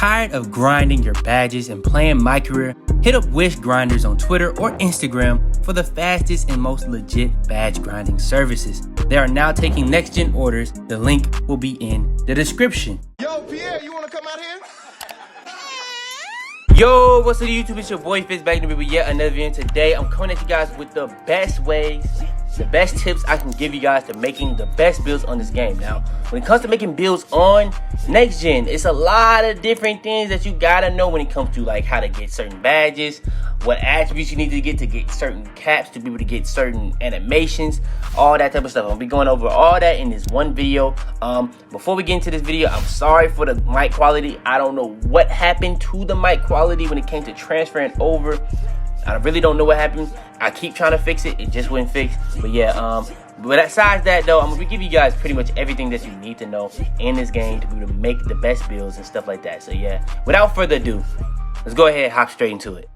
Tired of grinding your badges and playing my career? Hit up Wish Grinders on Twitter or Instagram for the fastest and most legit badge grinding services. They are now taking next gen orders. The link will be in the description. Yo, Pierre, you wanna come out here? Yo, what's up YouTube? It's your boy Fitz back with yet another video. Today I'm coming at you guys with the best ways, the best tips I can give you guys to making the best builds on this game. Now, when it comes to making builds on next gen, it's a lot of different things that you gotta know when it comes to like how to get certain badges, what attributes you need to get certain caps to be able to get certain animations, all that type of stuff. I'm gonna be going over all that in this one video. Before we get into this video, I'm sorry for the mic quality. I don't know what happened to the mic quality when it came to transferring over. I really don't know what happened. I keep trying to fix it. It just wouldn't fix. But yeah, but besides that though, I'm gonna give you guys pretty much everything that you need to know in this game to be able to make the best builds and stuff like that. So yeah, without further ado, let's go ahead and hop straight into it.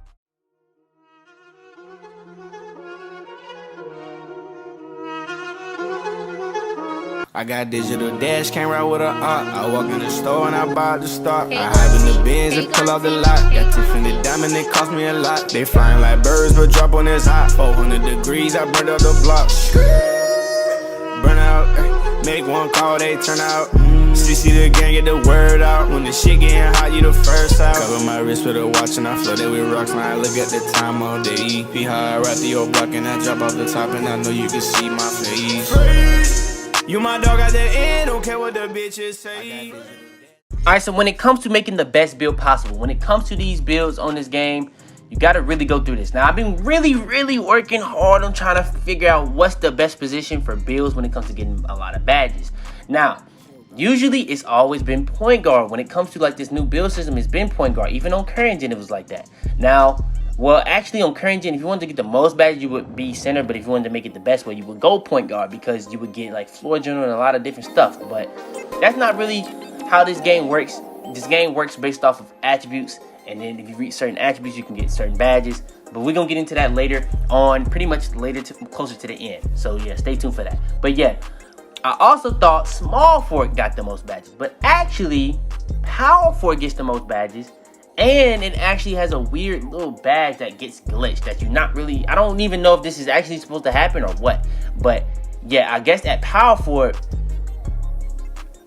I got digital dash camera with a I walk in the store and I buy the stock. I hide in the bins and pull out the lot. Got Tiffany diamond, it cost me a lot. They flying like birds, but drop on this hot. 400 degrees, I burned up the block. Burn out, make one call, they turn out. CC the gang, get the word out. When the shit getting hot, you the first out. Cover my wrist with a watch and I flooded with rocks. Now I look at the time all day. Be high, right through your block and I drop off the top and I know you can see my face. You my dog at the end, don't care what the bitches say. Alright, so when it comes to making the best build possible, when it comes to these builds on this game, you gotta really go through this. Now, I've been really working hard on trying to figure out what's the best position for builds when it comes to getting a lot of badges. Now, usually it's always been point guard. When it comes to like this new build system, it's been point guard. Even on current gen, it was like that. Now, well, actually on current gen, if you wanted to get the most badges, you would be center. But if you wanted to make it the best way, you would go point guard because you would get like floor general and a lot of different stuff. But that's not really how this game works. This game works based off of attributes. And then if you reach certain attributes, you can get certain badges. But we're going to get into that later on, pretty much later, closer to the end. So yeah, stay tuned for that. But yeah, I also thought small forward got the most badges. But actually, power forward gets the most badges. And it actually has a weird little badge that gets glitched that you're not really, I don't even know if this is actually supposed to happen or what. But yeah, I guess at power forward,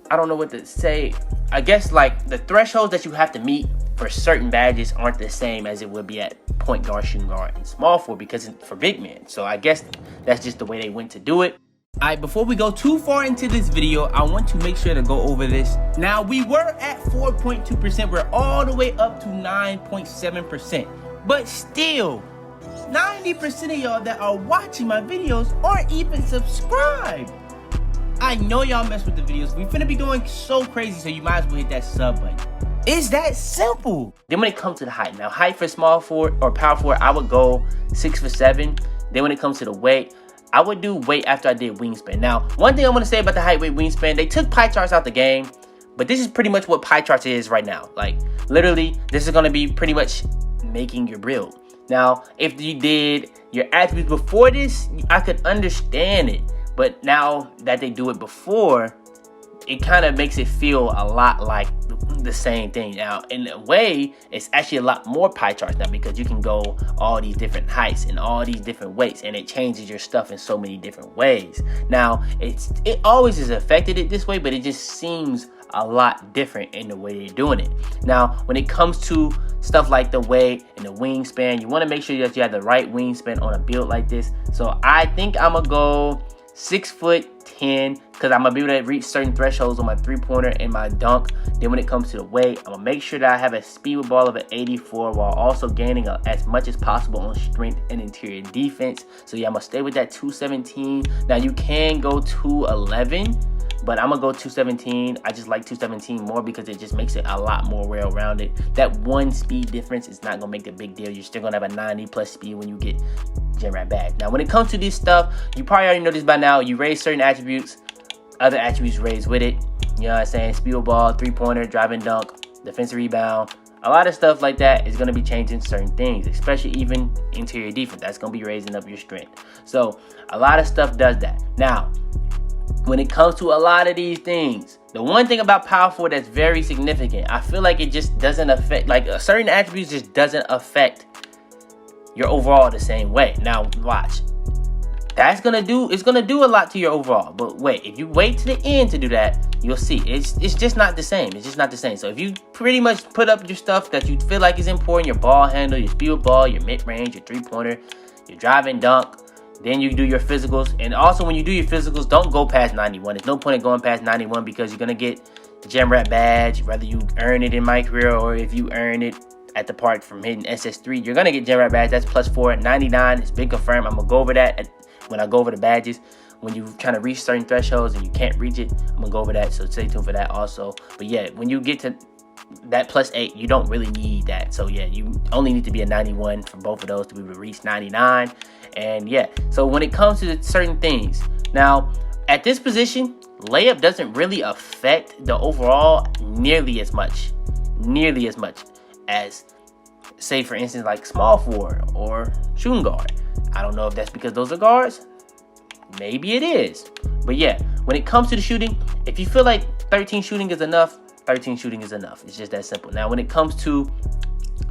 I don't know what to say. I guess like the thresholds that you have to meet for certain badges aren't the same as it would be at point guard, shooting guard, and small forward because it's for big men. So I guess that's just the way they went to do it. Alright, before we go too far into this video, I want to make sure to go over this. Now, we were at 4.2%. We're all the way up to 9.7%. But still, 90% of y'all that are watching my videos aren't even subscribed. I know y'all mess with the videos. We finna be going so crazy, so you might as well hit that sub button. It's that simple. Then when it comes to the height, now height for small forward or power forward, I would go 6'7". Then when it comes to the weight, I would do weight after I did wingspan. Now, one thing I'm going to say about the height, weight, wingspan, they took pie charts out the game, but this is pretty much what pie charts is right now. Like, literally, this is going to be pretty much making your build. Now, if you did your attributes before this, I could understand it. But now that they do it before, it kind of makes it feel a lot like the same thing. Now, in a way, it's actually a lot more pie charts now because you can go all these different heights and all these different weights, and it changes your stuff in so many different ways. Now, it always has affected it this way, but it just seems a lot different in the way they're doing it. Now, when it comes to stuff like the weight and the wingspan, you want to make sure that you have the right wingspan on a build like this. So I think I'm gonna go 6'10", because I'm gonna be able to reach certain thresholds on my three-pointer and my dunk. Then when it comes to the weight, I'm gonna make sure that I have a speed with ball of an 84 while also gaining as much as possible on strength and interior defense. So yeah, I'm gonna stay with that 217. Now you can go 211, but I'm gonna go 217. I just like 217 more because it just makes it a lot more well-rounded. That one speed difference is not gonna make a big deal. You're still gonna have a 90+ speed when you get Gen Rat badge. Now when it comes to this stuff, you probably already know this by now. You raise certain attributes, other attributes raise with it. You know what I'm saying? Speed with ball, three-pointer, driving dunk, defensive rebound. A lot of stuff like that is going to be changing certain things, especially even interior defense. That's going to be raising up your strength. So a lot of stuff does that. Now, when it comes to a lot of these things, The one thing about power forward that's very significant, I feel like it just doesn't affect, like certain attributes just doesn't affect your overall the same way. Now watch. It's gonna do a lot to your overall. But wait, if you wait to the end to do that, you'll see it's just not the same. It's just not the same. So if you pretty much put up your stuff that you feel like is important, your ball handle, your speed with ball, your mid-range, your three-pointer, your drive and dunk, then you do your physicals. And also when you do your physicals, don't go past 91. There's no point in going past 91 because you're gonna get the gem rat badge, whether you earn it in my career or if you earn it at the park from hitting SS3, you're gonna get gem rat badge. That's +4. 99, it's been confirmed. I'm gonna go over that when I go over the badges. When you're trying to reach certain thresholds and you can't reach it, I'm gonna go over that, so stay tuned for that also. But yeah, when you get to that +8, you don't really need that. So yeah, you only need to be a 91 for both of those to be able to reach 99. And yeah, so when it comes to certain things, now at this position, layup doesn't really affect the overall nearly as much as, say for instance, like small forward or shooting guard. I don't know if that's because those are guards. Maybe it is. But yeah, when it comes to the shooting, if you feel like 13 shooting is enough, 13 shooting is enough. It's just that simple. Now, when it comes to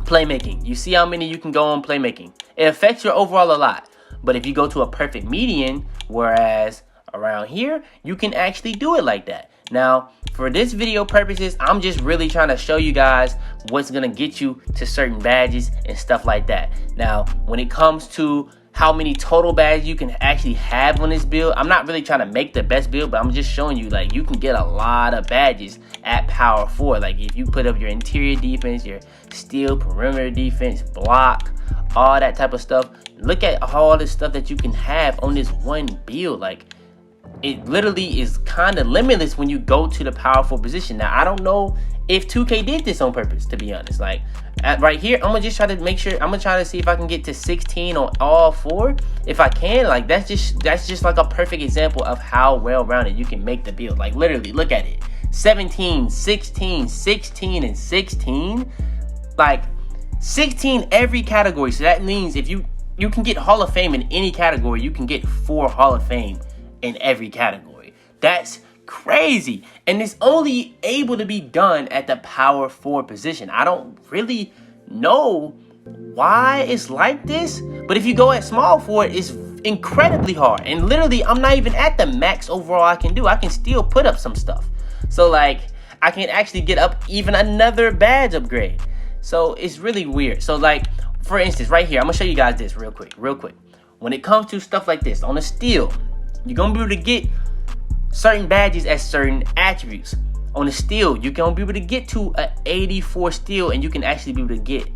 playmaking, you see how many you can go on playmaking. It affects your overall a lot. But if you go to a perfect median, whereas around here, you can actually do it like that. Now, for this video purposes, I'm just really trying to show you guys what's going to get you to certain badges and stuff like that. Now, when it comes to how many total badges you can actually have on this build, I'm not really trying to make the best build, but I'm just showing you like you can get a lot of badges at power 4. Like if you put up your interior defense, your steal, perimeter defense, block, all that type of stuff. Look at all the stuff that you can have on this one build. Like it literally is kind of limitless when you go to the power 4 position. Now I don't know if 2K did this on purpose, to be honest. Like right here, I'm gonna just try to make sure, I'm gonna try to see if I can get to 16 on all 4. If I can, like that's just like a perfect example of how well-rounded you can make the build. Like literally, look at it. 17, 16, 16, and 16. Like 16 every category. So that means if you can get Hall of Fame in any category, you can get 4 Hall of Fame in every category. That's crazy, and it's only able to be done at the power 4 position. I don't really know why it's like this, but if you go at small forward, it's incredibly hard. And literally, I'm not even at the max overall I can do. I can still put up some stuff. So like, I can actually get up even another badge upgrade. So it's really weird. So like, for instance, right here, I'm gonna show you guys this real quick. When it comes to stuff like this, on a steal, you're gonna be able to get certain badges as certain attributes. On a steal, you're gonna be able to get to an 84 steal, and you can actually be able to get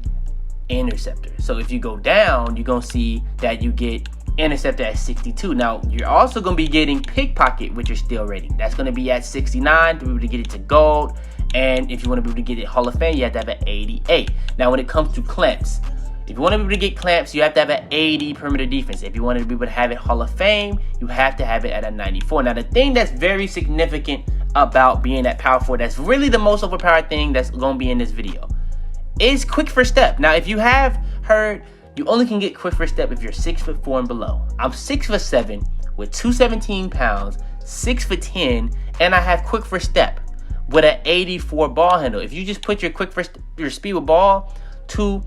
interceptor. So if you go down, you're gonna see that you get interceptor at 62. Now you're also gonna be getting pickpocket with your steal rating. That's gonna be at 69 to be able to get it to gold. And if you want to be able to get it Hall of Fame, you have to have an 88. Now when it comes to clamps, if you want to be able to get clamps, you have to have an 80 perimeter defense. If you want to be able to have it Hall of Fame, you have to have it at a 94. Now the thing that's very significant about being at power 4, that's really the most overpowered thing that's going to be in this video, is quick first step. Now if you have heard, you only can get quick first step if you're 6'4" and below. I'm 6'7" with 217 pounds, 6'10", and I have quick first step with an 84 ball handle. If you just put your speed with ball to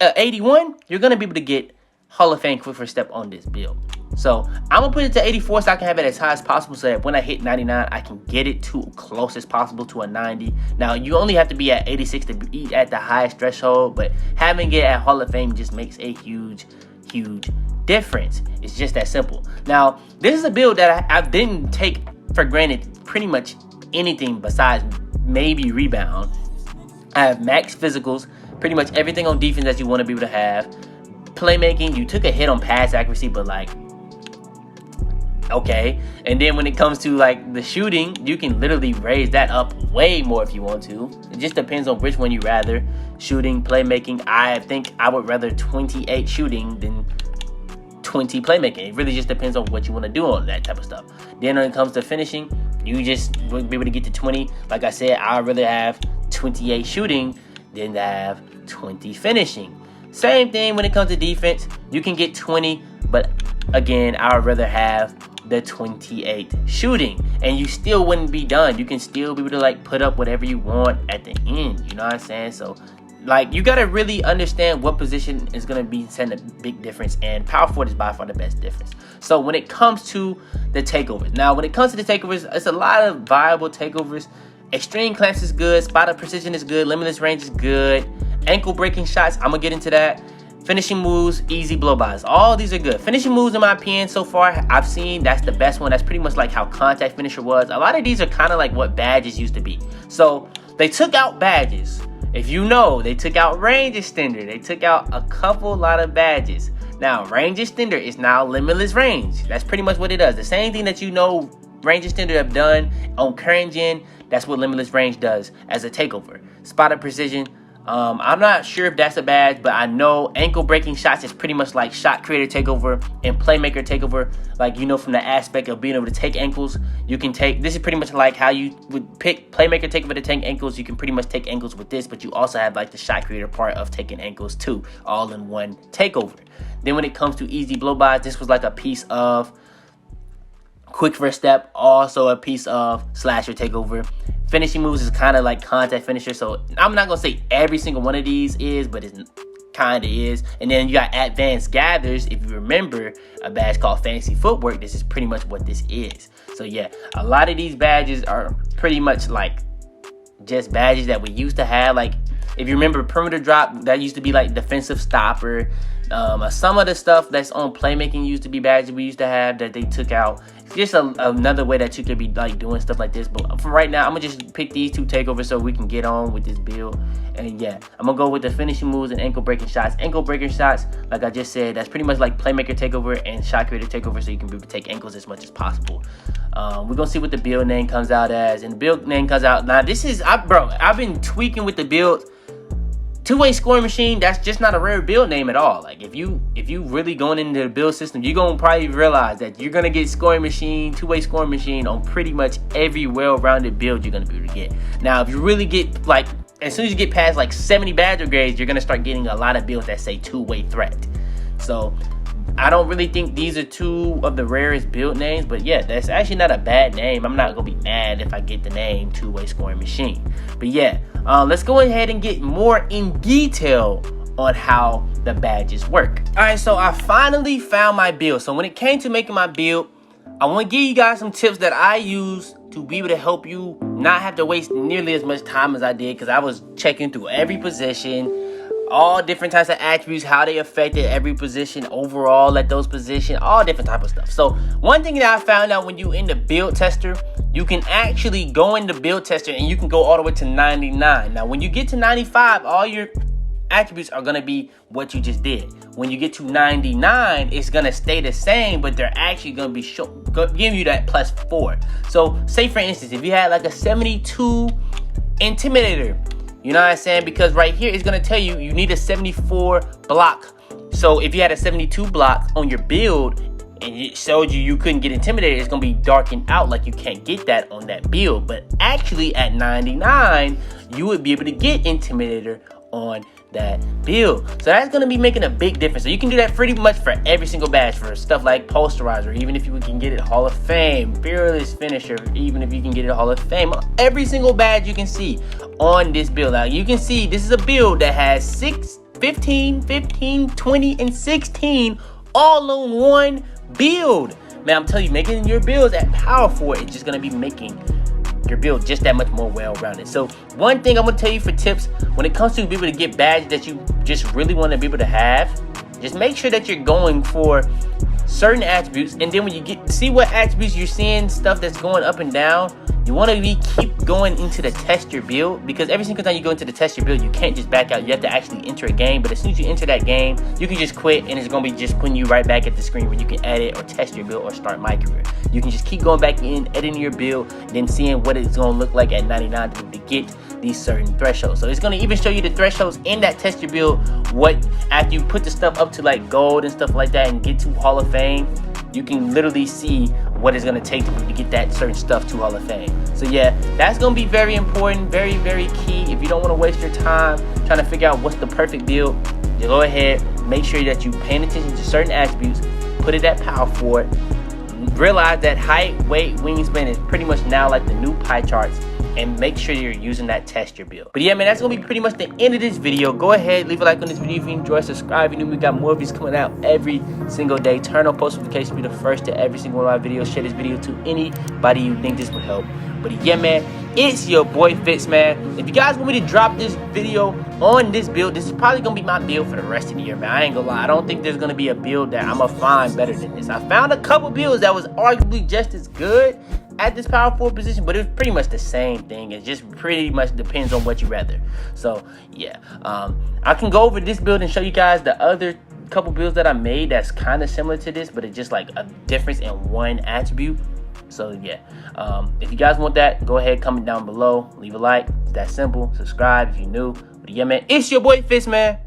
81, you're gonna be able to get Hall of Fame quick first step on this build. So I'm gonna put it to 84 so I can have it as high as possible, so that when I hit 99, I can get it to close as possible to a 90. Now you only have to be at 86 to be at the highest threshold, but having it at Hall of Fame just makes a huge difference. It's just that simple. Now this is a build that I didn't take for granted pretty much anything besides maybe rebound. I have max physicals, pretty much everything on defense that you want to be able to have. Playmaking, you took a hit on pass accuracy, but like, okay. And then when it comes to like the shooting, you can literally raise that up way more if you want to. It just depends on which one you rather. Shooting, playmaking, I think I would rather 28 shooting than 20 playmaking. It really just depends on what you want to do on that type of stuff. Then when it comes to finishing, you just will be able to get to 20. Like I said, I'd rather have 28 shooting than to have 20 finishing. Same thing when it comes to defense. You can get 20, but again, I would rather have the 28 shooting, and you still wouldn't be done. You can still be able to like put up whatever you want at the end, you know what I'm saying? So like you gotta really understand what position is gonna be sending a big difference, and power forward is by far the best difference. So when it comes to the takeovers, now when it comes to the takeovers, it's a lot of viable takeovers. Extreme clamps is good, spot of precision is good, limitless range is good, ankle breaking shots, I'm gonna get into that. Finishing moves, easy blow-bys. All these are good. Finishing moves, in my opinion, so far, I've seen that's the best one. That's pretty much like how contact finisher was. A lot of these are kind of like what badges used to be. So they took out badges. If you know, they took out range extender. They took out a lot of badges. Now, range extender is now limitless range. That's pretty much what it does. The same thing that you know range extender have done on current gen, that's what limitless range does as a takeover. Spot of precision. I'm not sure if that's a badge, but I know ankle breaking shots is pretty much like shot creator takeover and playmaker takeover. Like, you know, from the aspect of being able to take ankles, you can take, this is pretty much like how you would pick playmaker takeover to take ankles. You can pretty much take ankles with this, but you also have like the shot creator part of taking ankles too, all in one takeover. Then when it comes to easy blow-bys, this was like a piece of quick first step, also a piece of slasher takeover. Finishing moves is kind of like contact finisher, so I'm not gonna say every single one of these is, but it kind of is. And then you got advanced gathers. If you remember a badge called fantasy footwork, this is pretty much what this is. So yeah, a lot of these badges are pretty much like just badges that we used to have. Like if you remember perimeter drop, that used to be like defensive stopper. Some of the stuff that's on playmaking used to be badges we used to have that they took out. It's just another way that you could be like doing stuff like this. But for right now, I'm gonna just pick these two takeovers so we can get on with this build. And yeah, I'm gonna go with the finishing moves and ankle breaking shots. Ankle breaking shots, like I just said, that's pretty much like playmaker takeover and shot creator takeover, so you can be able to take ankles as much as possible. We're gonna see what the build name comes out as, and the build name comes out now. This is I've been tweaking with the build. Two-way scoring machine, that's just not a rare build name at all. Like if you really going into the build system, you're gonna probably realize that you're gonna get scoring machine, two-way scoring machine on pretty much every well-rounded build you're gonna be able to get. Now, if you really get like, as soon as you get past like 70 badge grades, you're gonna start getting a lot of builds that say two-way threat. So I don't really think these are two of the rarest build names, but yeah, that's actually not a bad name. I'm not gonna be mad if I get the name two-way scoring machine. But yeah, let's go ahead and get more in detail on how the badges work. All right, so I finally found my build. So when it came to making my build, I want to give you guys some tips that I use to be able to help you not have to waste nearly as much time as I did, because I was checking through every position, all different types of attributes, how they affected every position overall at those positions, all different type of stuff. So one thing that I found out when you in the build tester, you can actually go in the build tester and you can go all the way to 99. Now when you get to 95, all your attributes are gonna be what you just did. When you get to 99, it's gonna stay the same, but they're actually gonna be giving you that +4. So say for instance, if you had like a 72 intimidator, you know what I'm saying? Because right here it's gonna tell you you need a 74 block. So if you had a 72 block on your build and it showed you couldn't get intimidated, it's gonna be darkened out like you can't get that on that build. But actually at 99, you would be able to get intimidator on that build. So that's gonna be making a big difference. So you can do that pretty much for every single badge, for stuff like posterizer, even if you can get it Hall of Fame, fearless finisher, even if you can get it Hall of Fame. Every single badge you can see on this build. Now you can see this is a build that has 6, 15, 15, 20, and 16 all on one build. Man, I'm telling you, making your builds at power forward is just gonna be making your build just that much more well-rounded. So one thing I'm gonna tell you for tips when it comes to be able to get badges that you just really want to be able to have, just make sure that you're going for certain attributes, and then when you see what attributes you're seeing stuff that's going up and down, you want to keep going into the test your build, because every single time you go into the test your build, you can't just back out. You have to actually enter a game. But as soon as you enter that game, you can just quit, and it's going to be just putting you right back at the screen where you can edit or test your build or start my career. You can just keep going back in, editing your build, then seeing what it's going to look like at 99 to get these certain thresholds. So it's going to even show you the thresholds in that test your build. What after you put the stuff up to like gold and stuff like that and get to Hall of Fame, you can literally see what it's going to take to get that certain stuff to Hall of Fame. So yeah, that's going to be very important, very, very key. If you don't want to waste your time trying to figure out what's the perfect build, you go ahead, make sure that you're paying attention to certain attributes, put it at power forward, realize that height, weight, wingspan is pretty much now like the new pie charts, and make sure you're using that test your build. But yeah, man, that's gonna be pretty much the end of this video. Go ahead, leave a like on this video if you enjoy, subscribe if you know we got more of these coming out every single day. Turn on post notifications to be the first to every single one of my videos. Share this video to anybody you think this would help. But yeah, man, it's your boy Fitz, man. If you guys want me to drop this video on this build, this is probably gonna be my build for the rest of the year, man. I ain't gonna lie, I don't think there's gonna be a build that I'm gonna find better than this. I found a couple builds that was arguably just as good at this power forward position, but it was pretty much the same thing. It just pretty much depends on what you rather. So yeah, I can go over this build and show you guys the other couple builds that I made that's kind of similar to this, but it's just like a difference in one attribute. So yeah, if you guys want that, go ahead, comment down below, leave a like. It's that simple. Subscribe if you're new. But yeah, man, it's your boy Fitz, man,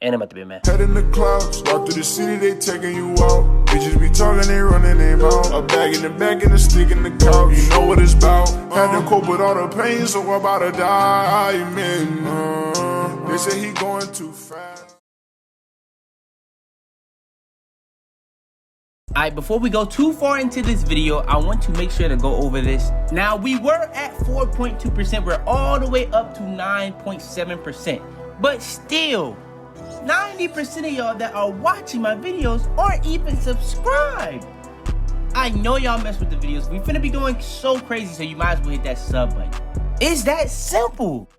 and I'm at the bit, man. Head in the clouds, walk through the city, they taking you out. Bitches be talking, they running their mouth. A bag in the back and a stick in the couch. You know what it's about. Had to cope with all the pain, so I'm about to die, man. They say he going too fast. Alright, before we go too far into this video, I want to make sure to go over this. Now, we were at 4.2%. We're all the way up to 9.7%. But still, 90% of y'all that are watching my videos aren't even subscribed. I know y'all mess with the videos. We finna be going so crazy, so you might as well hit that sub button. It's that simple.